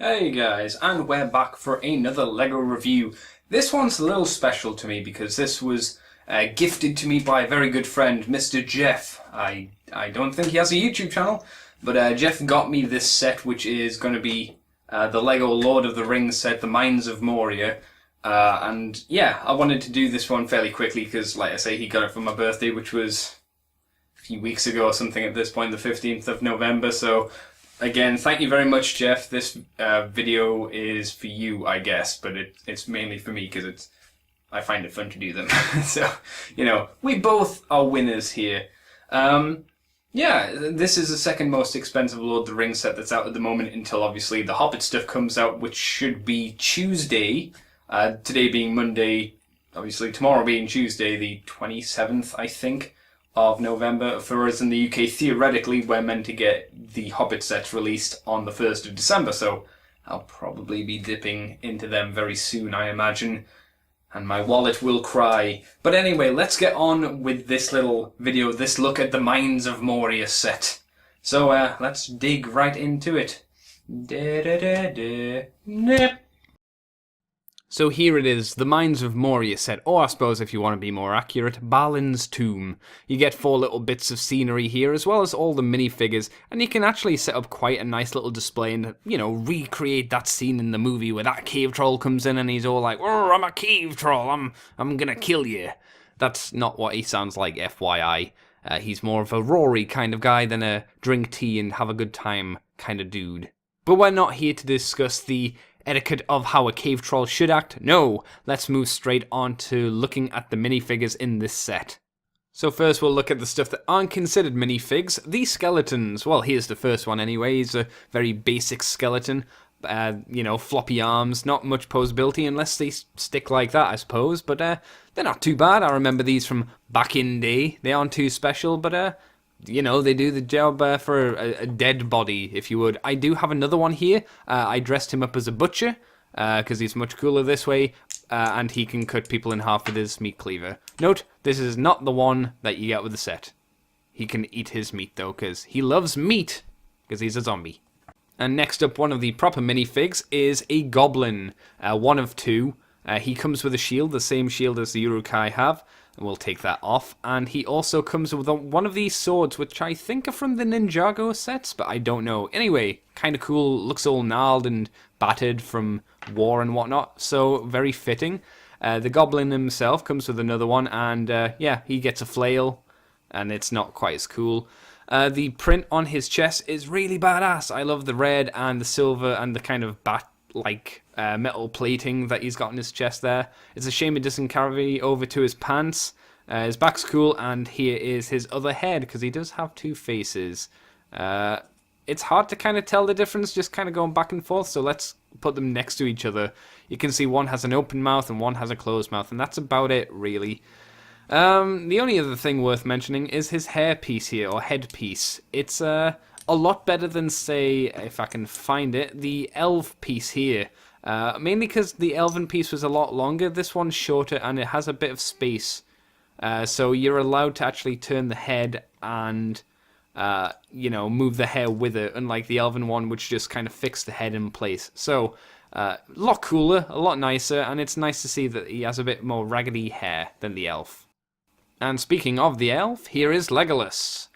Hey guys, and we're back for another LEGO review. This one's a little special to me because this was gifted to me by a very good friend, Mr. Jeff. I don't think he has a YouTube channel, but Jeff got me this set, which is going to be the LEGO Lord of the Rings set, The Mines of Moria. And yeah, I wanted to do this one fairly quickly because, like I say, he got it for my birthday, which was a few weeks ago or something at this point, the 15th of November, so... Again, thank you very much, Jeff. This video is for you, I guess, but it's mainly for me because I find it fun to do them. So, we both are winners here. Yeah, this is the second most expensive Lord of the Rings set that's out at the moment until obviously the Hobbit stuff comes out, which should be Tuesday. Today being Monday, obviously tomorrow being Tuesday, the 27th, I think, of November. For us in the UK, theoretically, we're meant to get the Hobbit sets released on the 1st of December, so I'll probably be dipping into them very soon, I imagine, and my wallet will cry. But anyway, let's get on with this little video, this look at the Mines of Moria set. So, let's dig right into it. Nip. So here it is, the Mines of Moria set, or I suppose if you want to be more accurate, Balin's Tomb. You get 4 little bits of scenery here, as well as all the minifigures, and you can actually set up quite a nice little display and, recreate that scene in the movie where that cave troll comes in and he's all like, "Oh, I'm a cave troll, I'm gonna kill you." That's not what he sounds like, FYI. He's more of a Rory kind of guy than a drink tea and have a good time kind of dude. But we're not here to discuss the etiquette of how a cave troll should act. No, let's move straight on to looking at the minifigures in this set. So first we'll look at the stuff that aren't considered minifigs, the skeletons. Well, here's the first one anyway. He's a very basic skeleton. Floppy arms, not much posability unless they stick like that, I suppose. But they're not too bad. I remember these from back in day. They aren't too special, but they do the job for a dead body, if you would. I do have another one here. I dressed him up as a butcher, because he's much cooler this way, and he can cut people in half with his meat cleaver. Note, this is not the one that you get with the set. He can eat his meat, though, because he loves meat, because he's a zombie. And next up, one of the proper minifigs is a Goblin, one of 2. He comes with a shield, the same shield as the Uruk-hai have. We'll take that off. And he also comes with one of these swords, which I think are from the Ninjago sets, but I don't know. Anyway, kind of cool. Looks all gnarled and battered from war and whatnot, so very fitting. The Goblin himself comes with another one, and he gets a flail, and it's not quite as cool. The print on his chest is really badass. I love the red and the silver and the kind of bat-like metal plating that he's got in his chest there. It's a shame it doesn't carry over to his pants. His back's cool, and here is his other head, because he does have 2 faces. It's hard to kind of tell the difference, just kind of going back and forth, so let's put them next to each other. You can see one has an open mouth and one has a closed mouth, and that's about it, really. The only other thing worth mentioning is his hairpiece here, or headpiece. It's a lot better than, say, if I can find it, the elf piece here. Mainly because the elven piece was a lot longer. This one's shorter and it has a bit of space. So you're allowed to actually turn the head and, move the hair with it, unlike the elven one, which just kind of fixed the head in place. So, a lot cooler, a lot nicer, and it's nice to see that he has a bit more raggedy hair than the elf. And speaking of the elf, here is Legolas.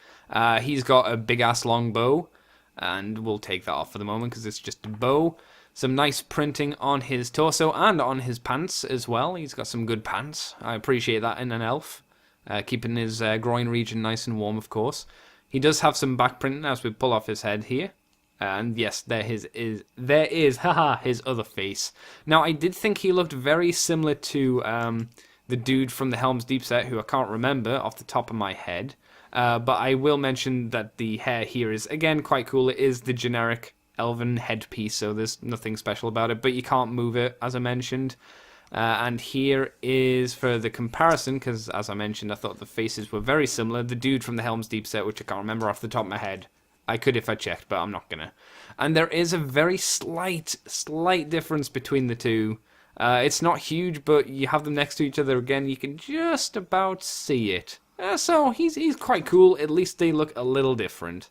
He's got a big-ass long bow, and we'll take that off for the moment because it's just a bow. Some nice printing on his torso and on his pants as well. He's got some good pants. I appreciate that in an elf. Keeping his groin region nice and warm, of course. He does have some back printing as we pull off his head here. And yes, there is his other face. Now, I did think he looked very similar to the dude from the Helm's Deep set, who I can't remember off the top of my head. But I will mention that the hair here is, again, quite cool. It is the generic elven headpiece, so there's nothing special about it, but you can't move it, as I mentioned. And here is, for the comparison, because as I mentioned, I thought the faces were very similar, the dude from the Helm's Deep set, which I can't remember off the top of my head. I could if I checked, but I'm not gonna. And there is a very slight difference between the two. It's not huge, but you have them next to each other again, you can just about see it. So he's quite cool. At least they look a little different.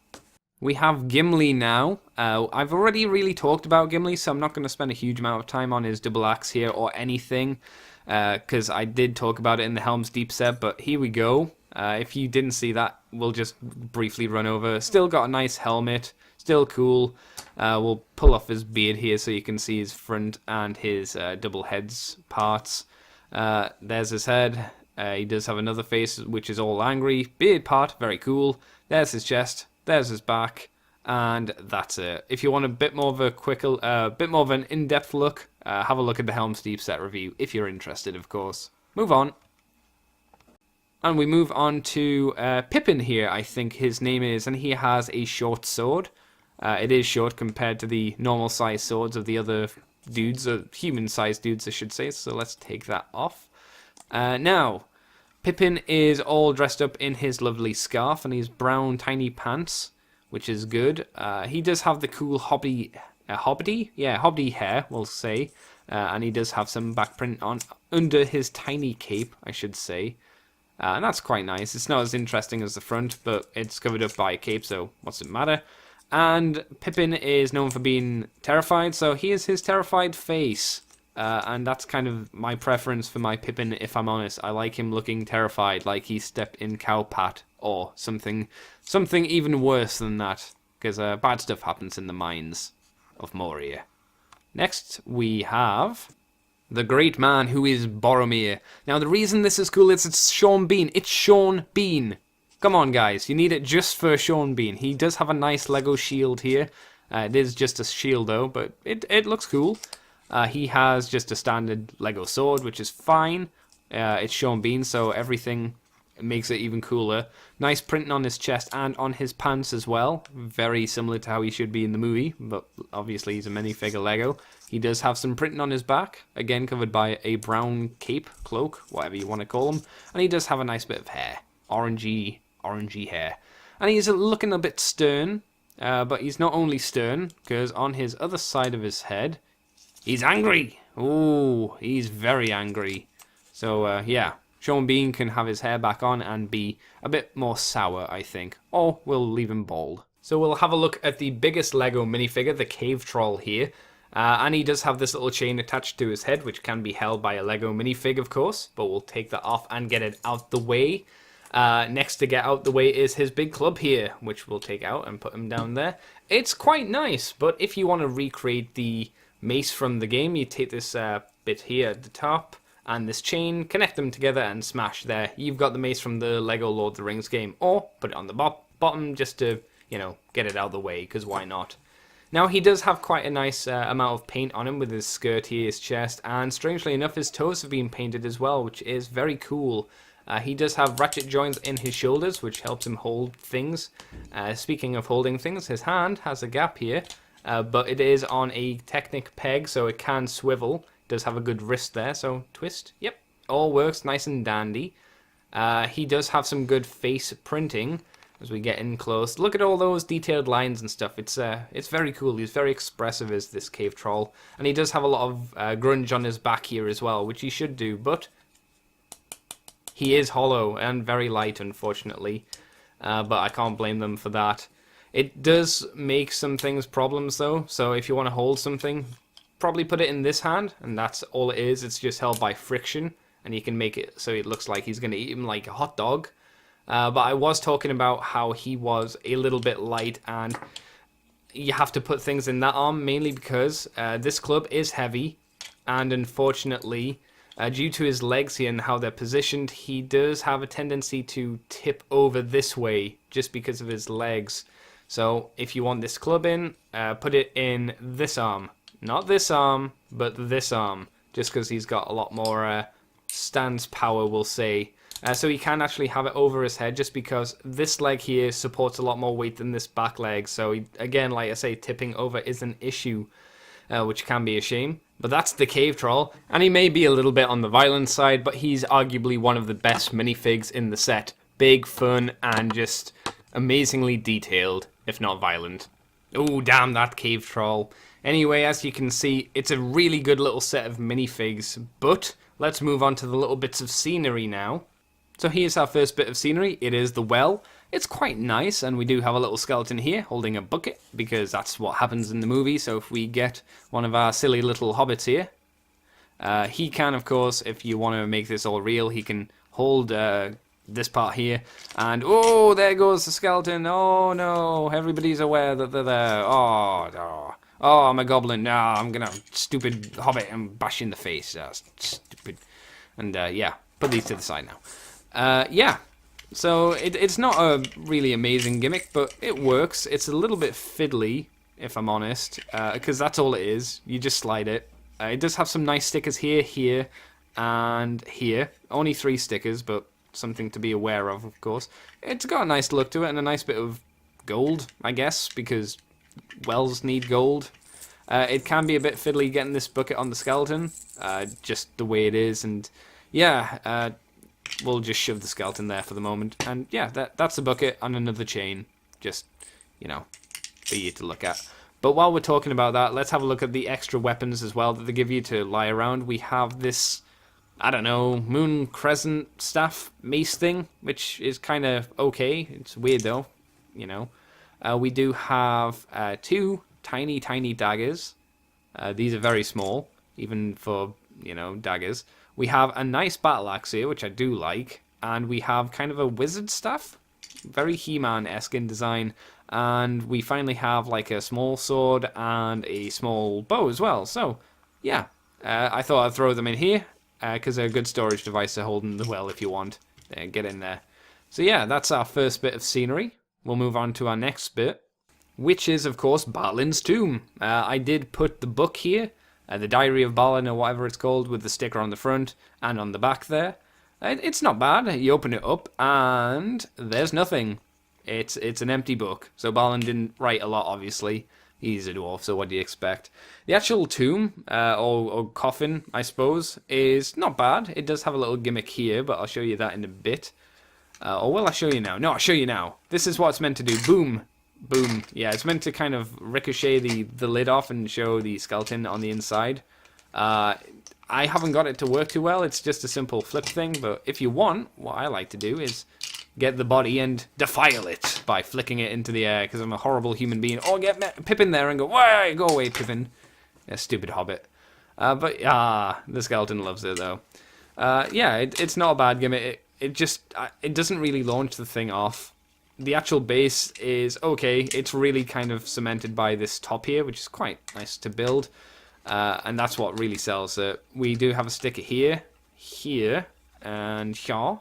We have Gimli now. I've already really talked about Gimli, so I'm not going to spend a huge amount of time on his double axe here or anything, because I did talk about it in the Helm's Deep set, but here we go. If you didn't see that, we'll just briefly run over. Still got a nice helmet, still cool. We'll pull off his beard here so you can see his front and his double heads parts. There's his head. He does have another face, which is all angry. Beard part, very cool. There's his chest. There's his back, and that's it. If you want a bit more of a bit more of an in-depth look, have a look at the Helm's Deep set review if you're interested, of course. Move on, and we move on to Pippin here. I think his name is, and he has a short sword. It is short compared to the normal size swords of the other dudes, human-sized dudes, I should say. So let's take that off. Now. Pippin is all dressed up in his lovely scarf and his brown tiny pants, which is good. He does have the cool hobbity hair, we'll say, and he does have some back print on under his tiny cape, I should say, and that's quite nice. It's not as interesting as the front, but it's covered up by a cape, so what's it matter? And Pippin is known for being terrified, so here's his terrified face. And that's kind of my preference for my Pippin, if I'm honest. I like him looking terrified, like he stepped in cowpat, or something even worse than that, because bad stuff happens in the mines of Moria. Next, we have the great man who is Boromir. Now, the reason this is cool is it's Sean Bean. It's Sean Bean. Come on, guys. You need it just for Sean Bean. He does have a nice Lego shield here. It is just a shield, though, but it looks cool. He has just a standard Lego sword, which is fine. It's Sean Bean, so everything makes it even cooler. Nice printing on his chest and on his pants as well. Very similar to how he should be in the movie, but obviously he's a minifigure Lego. He does have some printing on his back, again covered by a brown cape, cloak, whatever you want to call him. And he does have a nice bit of hair, orangey hair. And he's looking a bit stern, but he's not only stern, because on his other side of his head, he's angry. Ooh, he's very angry. So, yeah, Sean Bean can have his hair back on and be a bit more sour, I think. Or we'll leave him bald. So we'll have a look at the biggest Lego minifigure, the Cave Troll here. And he does have this little chain attached to his head, which can be held by a Lego minifig, of course. But we'll take that off and get it out the way. Next to get out the way is his big club here, which we'll take out and put him down there. It's quite nice, but if you want to recreate the mace from the game, you take this bit here at the top and this chain, connect them together and smash there. You've got the mace from the Lego Lord of the Rings game, or put it on the bottom just to, you know, get it out of the way, because why not? Now, he does have quite a nice amount of paint on him with his skirt here, his chest, and strangely enough, his toes have been painted as well, which is very cool. He does have ratchet joints in his shoulders, which helps him hold things. Speaking of holding things, his hand has a gap here. But it is on a Technic peg, so it can swivel. It does have a good wrist there, so twist. Yep, all works nice and dandy. He does have some good face printing as we get in close. Look at all those detailed lines and stuff. It's very cool. He's very expressive as this cave troll. And he does have a lot of grunge on his back here as well, which he should do. But he is hollow and very light, unfortunately. But I can't blame them for that. It does make some things problems though, so if you want to hold something, probably put it in this hand, and that's all it is. It's just held by friction, and you can make it so it looks like he's going to eat him like a hot dog. But I was talking about how he was a little bit light, and you have to put things in that arm, mainly because this club is heavy, and unfortunately, due to his legs here and how they're positioned, he does have a tendency to tip over this way, just because of his legs. So if you want this club in, put it in this arm. Not this arm, but this arm. Just because he's got a lot more stance power, we'll say. So he can actually have it over his head, just because this leg here supports a lot more weight than this back leg. So he, again, like I say, tipping over is an issue, which can be a shame. But that's the Cave Troll, and he may be a little bit on the violent side, but he's arguably one of the best minifigs in the set. Big, fun, and just amazingly detailed, if not violent. Oh, damn that Cave Troll. Anyway, as you can see, it's a really good little set of minifigs, but let's move on to the little bits of scenery now. So here's our first bit of scenery. It is the well. it's quite nice, and we do have a little skeleton here holding a bucket, because that's what happens in the movie. So if we get one of our silly little hobbits here, he can, of course, if you want to make this all real, he can hold this part here, and oh, there goes the skeleton. Oh no, everybody's aware that they're there. Oh, no. Oh, I'm a goblin. No, I'm gonna stupid hobbit and bash you in the face. Stupid. And yeah, put these to the side now. Yeah, so it's not a really amazing gimmick, but it works. It's a little bit fiddly, if I'm honest, because that's all it is. You just slide it. It does have some nice stickers here, here, and here. Only 3 stickers, but something to be aware of course. It's got a nice look to it and a nice bit of gold, I guess, because wells need gold. It can be a bit fiddly getting this bucket on the skeleton, just the way it is, and yeah, we'll just shove the skeleton there for the moment. And yeah, that's the bucket on another chain, just, you know, for you to look at. But while we're talking about that, let's have a look at the extra weapons as well that they give you to lie around. We have this, I don't know, moon crescent staff mace thing, which is kind of okay. It's weird though, you know. We do have 2 tiny daggers. These are very small, even for, you know, daggers. We have a nice battle axe here, which I do like. And we have kind of a wizard staff. Very He-Man-esque in design. And we finally have like a small sword and a small bow as well. So, yeah, I thought I'd throw them in here, because they're a good storage device to hold in the well if you want. Get in there. So yeah, that's our first bit of scenery. We'll move on to our next bit, which is, of course, Balin's tomb. I did put the book here, the Diary of Balin or whatever it's called, with the sticker on the front and on the back there. It's not bad. You open it up and there's nothing. It's an empty book. So Balin didn't write a lot, obviously. He's a dwarf, so what do you expect? The actual tomb, or coffin, I suppose, is not bad. It does have a little gimmick here, but I'll show you that in a bit. Or will I show you now? No, I'll show you now. This is what it's meant to do. Boom. Boom. Yeah, it's meant to kind of ricochet the lid off and show the skeleton on the inside. I haven't got it to work too well. It's just a simple flip thing, but if you want, what I like to do is get the body and defile it by flicking it into the air, because I'm a horrible human being. Or get Pippin there and go, "Why, go away, Pippin." A stupid hobbit. But the skeleton loves it though. Yeah, it's not a bad gimmick. It just it doesn't really launch the thing off. The actual base is okay. It's really kind of cemented by this top here, which is quite nice to build. And that's what really sells it. We do have a sticker here, here, and here.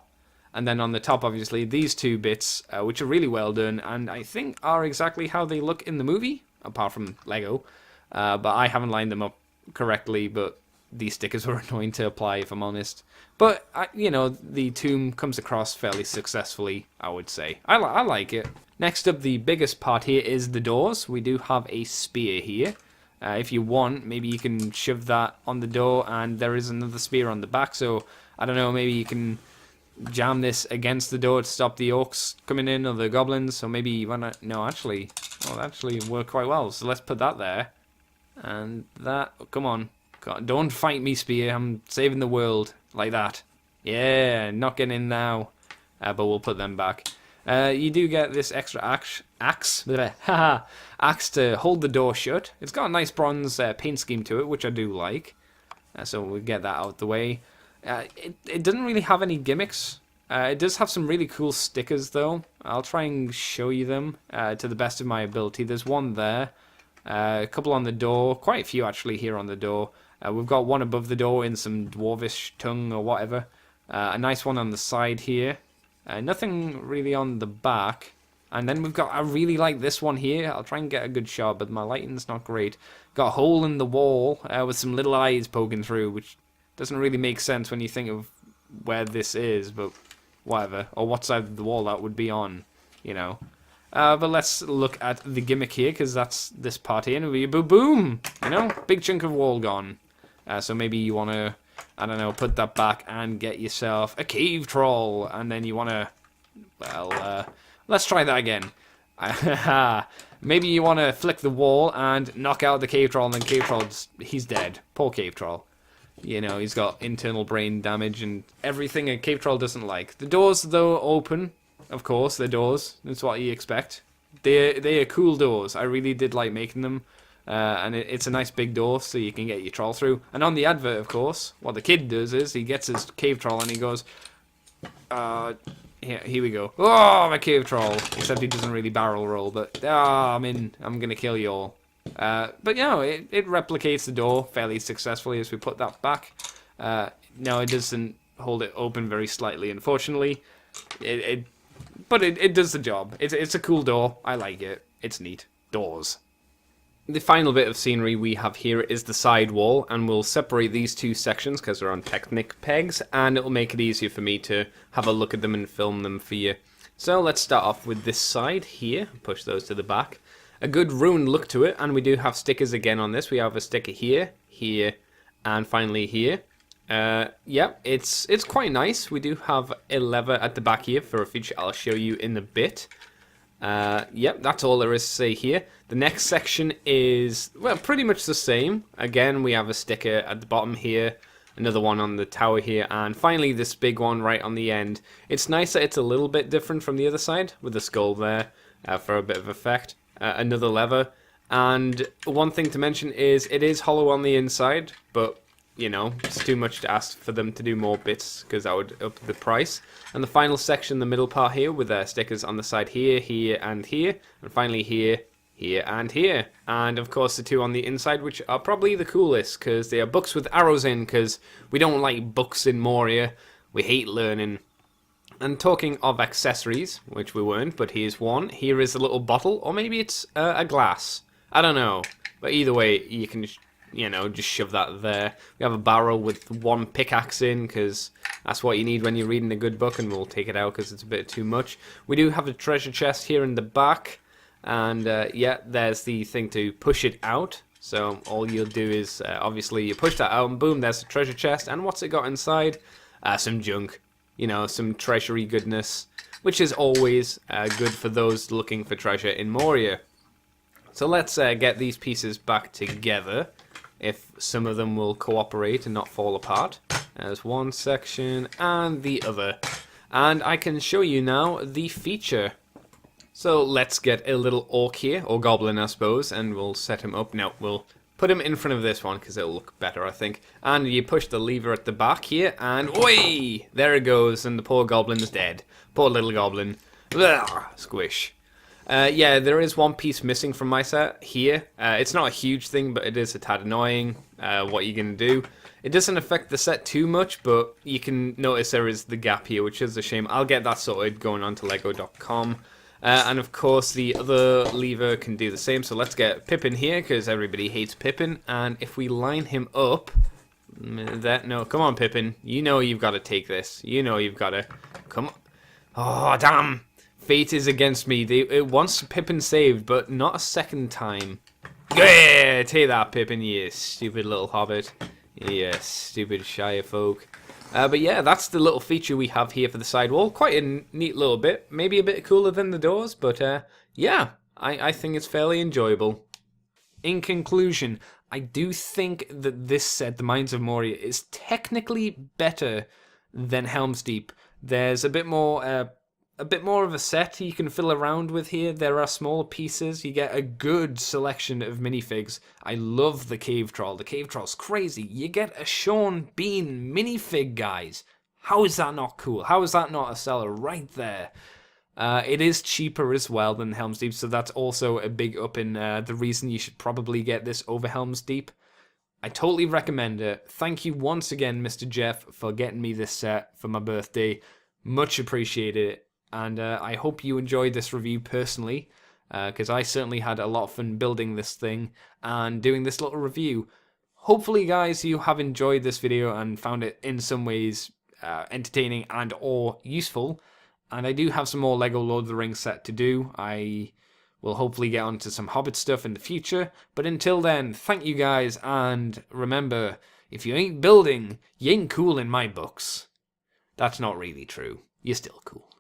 And then on the top, obviously, these 2 bits, which are really well done, and I think are exactly how they look in the movie, apart from Lego. But I haven't lined them up correctly, but these stickers were annoying to apply, if I'm honest. But, you know, the tomb comes across fairly successfully, I would say. I like it. Next up, the biggest part here is the doors. We do have a spear here. If you want, maybe you can shove that on the door, and there is another spear on the back, so, I don't know, maybe you can jam this against the door to stop the orcs coming in, or the goblins, so maybe you wanna... No, actually, well, that actually worked quite well, so let's put that there. And that... Oh, come on. God, don't fight me, spear. I'm saving the world. Like that. Yeah, not getting in now. But we'll put them back. You do get this extra axe to hold the door shut. It's got a nice bronze paint scheme to it, which I do like. So we'll get that out the way. It doesn't really have any gimmicks. It does have some really cool stickers, though. I'll try and show you them to the best of my ability. There's one there. A couple on the door. Quite a few, actually, here on the door. We've got one above the door in some dwarvish tongue or whatever. A nice one on the side here. Nothing really on the back. And then we've got, I really like this one here. I'll try and get a good shot, but my lighting's not great. Got a hole in the wall with some little eyes poking through, which doesn't really make sense when you think of where this is, but whatever. Or what side of the wall that would be on, you know. But let's look at the gimmick here, because that's this part here. And it'll be boom, boom! You know, big chunk of wall gone. So maybe you want to, I don't know, put that back and get yourself a cave troll. And then you want to, well, let's try that again. Maybe you want to flick the wall and knock out the cave troll, and then cave troll's, he's dead. Poor cave troll. You know, he's got internal brain damage and everything a cave troll doesn't like. The doors, though, open. of course, they're doors. That's what you expect. They are cool doors. I really did like making them. And it's a nice big door so you can get your troll through. And on the advert, of course, what the kid does is he gets his cave troll and he goes, here we go. Oh, my cave troll. Except he doesn't really barrel roll, but I'm in. I'm going to kill you all. But, you know, it replicates the door fairly successfully as we put that back. Now, it doesn't hold it open very slightly, unfortunately. But it does the job. It's a cool door. I like it. It's neat. Doors. The final bit of scenery we have here is the side wall, and we'll separate these two sections because they're on Technic pegs, and it'll make it easier for me to have a look at them and film them for you. So let's start off with this side here, push those to the back. A good ruined look to it, and we do have stickers again on this. We have a sticker here, here, and finally here. Yeah, it's quite nice. We do have a lever at the back here for a feature I'll show you in a bit. Yep, that's all there is to say here. The next section is, well, pretty much the same. Again, we have a sticker at the bottom here, another one on the tower here, and finally this big one right on the end. It's nice that it's a little bit different from the other side, with the skull there for a bit of effect. Another lever, and one thing to mention is it is hollow on the inside, but you know, it's too much to ask for them to do more bits because that would up the price. And the final section, the middle part here, with stickers on the side here, here, and here, and finally here, here, and here. And of course the two on the inside, which are probably the coolest because they are books with arrows in, because we don't like books in Moria. We hate learning. And talking of accessories, which we weren't, but here's one. Here is a little bottle, or maybe it's a glass. I don't know. But either way, you can, you know, just shove that there. We have a barrel with one pickaxe in, because that's what you need when you're reading a good book, and we'll take it out because it's a bit too much. We do have a treasure chest here in the back, and yeah, there's the thing to push it out. So all you'll do is, obviously, you push that out, and boom, there's the treasure chest. And what's it got inside? Some junk. You know, some treasury goodness, which is always good for those looking for treasure in Moria. So let's get these pieces back together, if some of them will cooperate and not fall apart. There's one section and the other. And I can show you now the feature. So let's get a little orc here, or goblin I suppose, and we'll set him up. Now we'll put him in front of this one because it'll look better, I think. And you push the lever at the back here, and oi! There it goes, and the poor goblin's dead. Poor little goblin. Ugh, squish. Yeah, there is one piece missing from my set here. It's not a huge thing, but it is a tad annoying. What you're going to do. It doesn't affect the set too much, but you can notice there is the gap here, which is a shame. I'll get that sorted going on to lego.com. And of course the other lever can do the same, so let's get Pippin here because everybody hates Pippin. And if we line him up, come on Pippin, you know you've got to take this, you know you've got to, come on. Oh damn, fate is against me. It wants Pippin saved, but not a second time. Yeah, take that Pippin, you stupid little hobbit, you stupid Shire folk. But yeah, that's the little feature we have here for the sidewall. Quite a neat little bit. Maybe a bit cooler than the doors, but yeah, I think it's fairly enjoyable. In conclusion, I do think that this set, The Mines of Moria, is technically better than Helm's Deep. There's a bit more of a set you can fill around with here. There are smaller pieces. You get a good selection of minifigs. I love the cave troll. The cave troll's crazy. You get a Sean Bean minifig, guys. How is that not cool? How is that not a seller right there? It is cheaper as well than Helm's Deep, so that's also a big up in the reason you should probably get this over Helm's Deep. I totally recommend it. Thank you once again, Mr. Jeff, for getting me this set for my birthday. Much appreciated. And I hope you enjoyed this review personally, because I certainly had a lot of fun building this thing and doing this little review. Hopefully, guys, you have enjoyed this video and found it in some ways entertaining and or useful. And I do have some more LEGO Lord of the Rings set to do. I will hopefully get onto some Hobbit stuff in the future. But until then, thank you guys, and remember, if you ain't building, you ain't cool in my books. That's not really true. You're still cool.